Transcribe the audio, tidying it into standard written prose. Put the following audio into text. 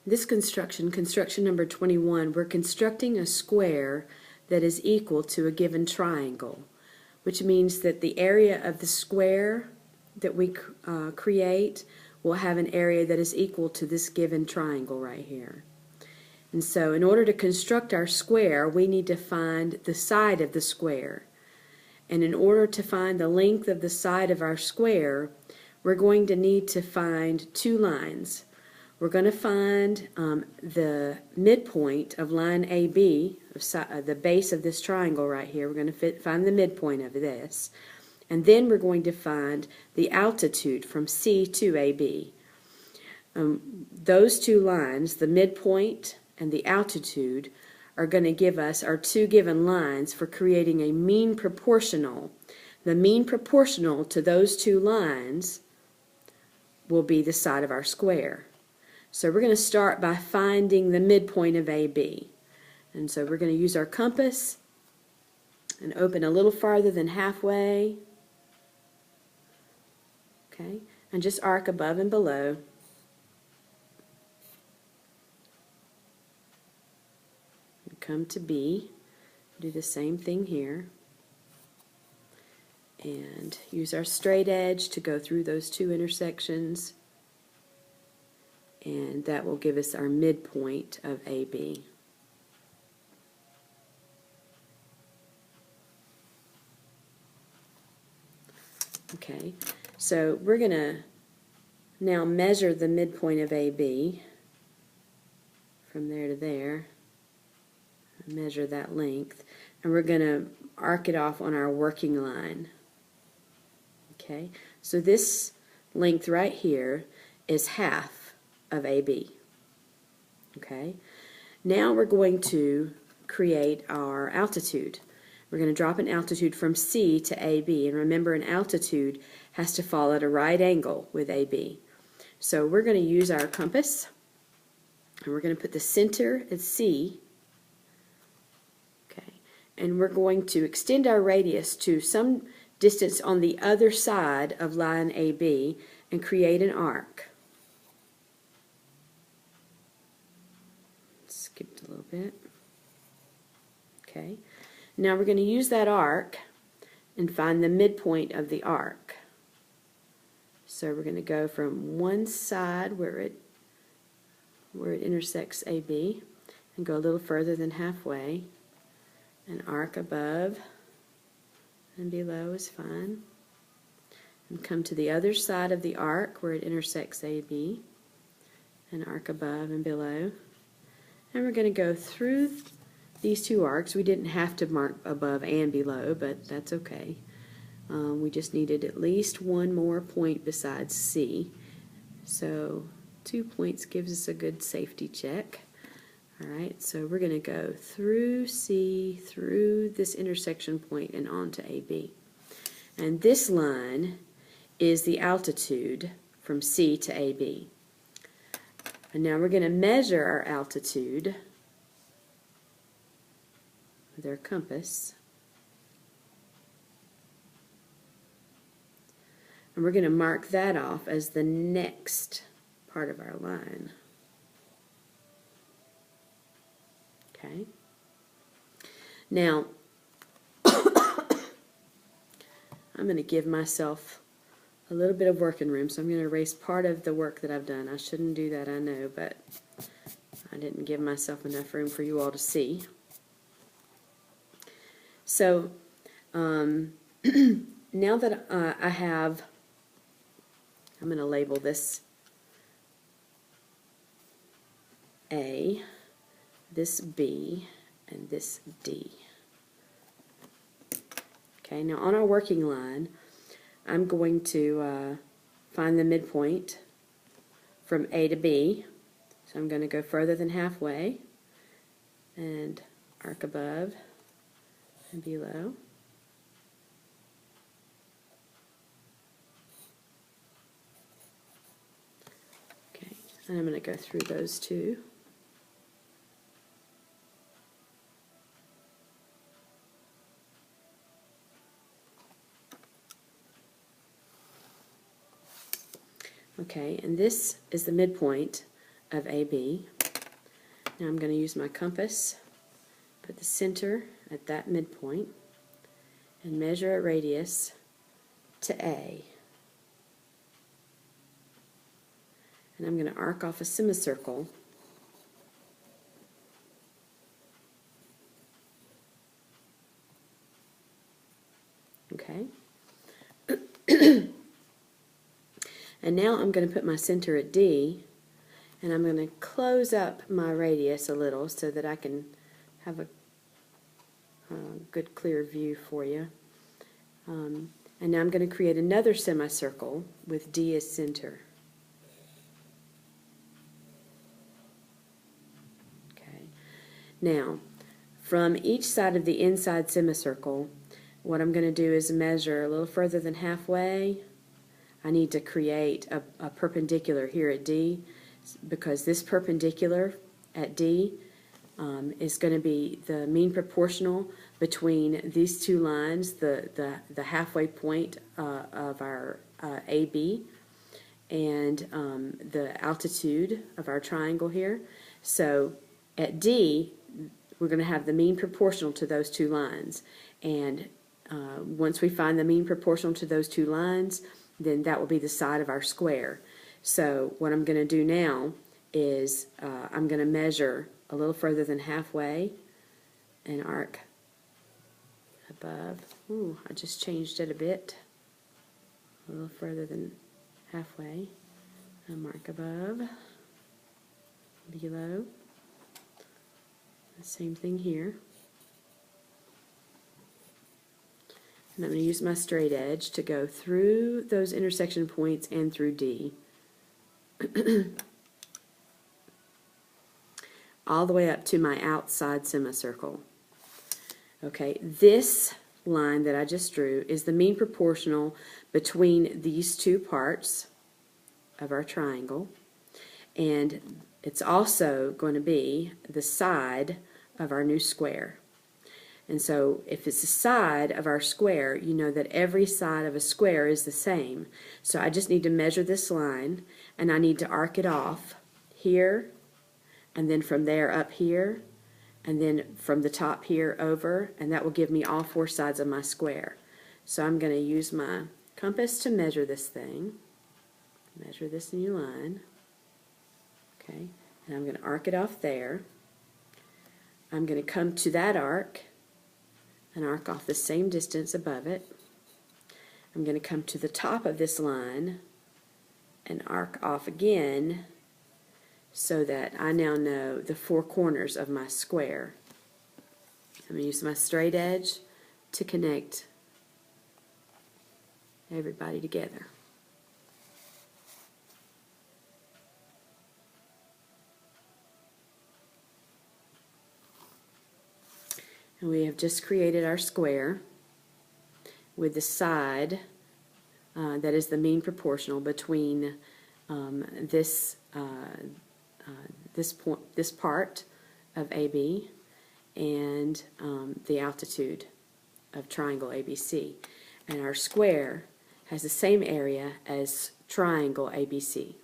This construction number 21, we're constructing a square that is equal to a given triangle, which means that the area of the square that we create will have an area that is equal to this given triangle right here. And so in order to construct our square, we need to find the side of the square. And in order to find the length of the side of our square, we're going to need to find two lines. We're going to find the midpoint of line AB, the base of this triangle right here. We're going to find the midpoint of this. And then we're going to find the altitude from C to AB. Those two lines, the midpoint and the altitude, are going to give us our two given lines for creating a mean proportional. The mean proportional to those two lines will be the side of our square. So we're going to start by finding the midpoint of AB. And so we're going to use our compass and open a little farther than halfway. Okay, and just arc above and below. And come to B. Do the same thing here. And use our straight edge to go through those two intersections. And that will give us our midpoint of AB. Okay, so we're going to now measure the midpoint of AB from there to there. Measure that length, and we're going to arc it off on our working line. Okay, so this length right here is half of AB. Okay, now we're going to create our altitude. We're going to drop an altitude from C to AB, and remember, an altitude has to fall at a right angle with AB. So we're going to use our compass, and we're going to put the center at C. Okay, and we're going to extend our radius to some distance on the other side of line AB and create an arc. Skipped a little bit. Okay, now we're going to use that arc and find the midpoint of the arc. So we're going to go from one side where it intersects AB and go a little further than halfway. An arc above and below is fine. And come to the other side of the arc where it intersects AB. An arc above and below. And we're going to go through these two arcs. We didn't have to mark above and below, but that's okay. We just needed at least one more point besides C. So 2 points gives us a good safety check. Alright, so we're going to go through C, through this intersection point, and on to AB. And this line is the altitude from C to AB. And now we're going to measure our altitude with our compass. And we're going to mark that off as the next part of our line. Okay. Now, I'm going to give myself a little bit of working room, so I'm going to erase part of the work that I've done. I shouldn't do that, I know, but I didn't give myself enough room for you all to see. So, now that I have, I'm going to label this A, this B, and this D. Okay, now on our working line, I'm going to find the midpoint from A to B. So I'm going to go further than halfway and arc above and below. Okay, and I'm going to go through those two. Okay, and this is the midpoint of AB. Now I'm going to use my compass, put the center at that midpoint, and measure a radius to A. And I'm going to arc off a semicircle okay. And now I'm going to put my center at D, and I'm going to close up my radius a little so that I can have a good clear view for you. And now I'm going to create another semicircle with D as center. Okay. Now, from each side of the inside semicircle, what I'm going to do is measure a little further than halfway. I need to create a perpendicular here at D, because this perpendicular at D is going to be the mean proportional between these two lines, the halfway point of our AB and the altitude of our triangle here. So at D, we're going to have the mean proportional to those two lines. And once we find the mean proportional to those two lines, then that will be the side of our square. So what I'm going to do now is I'm going to measure a little further than halfway and arc above. Ooh, I just changed it a bit. A little further than halfway. And mark above, below. The same thing here. And I'm going to use my straight edge to go through those intersection points and through D. All the way up to my outside semicircle. Okay, this line that I just drew is the mean proportional between these two parts of our triangle, and it's also going to be the side of our new square. And so if it's the side of our square, you know that every side of a square is the same. So I just need to measure this line, and I need to arc it off here, and then from there up here, and then from the top here over, and that will give me all four sides of my square. So I'm going to use my compass to measure this thing, measure this new line, okay, and I'm going to arc it off there. I'm going to come to that arc and arc off the same distance above it. I'm going to come to the top of this line and arc off again so that I now know the four corners of my square. I'm going to use my straight edge to connect everybody together. And we have just created our square with the side that is the mean proportional between this part of AB and the altitude of triangle ABC. And our square has the same area as triangle ABC.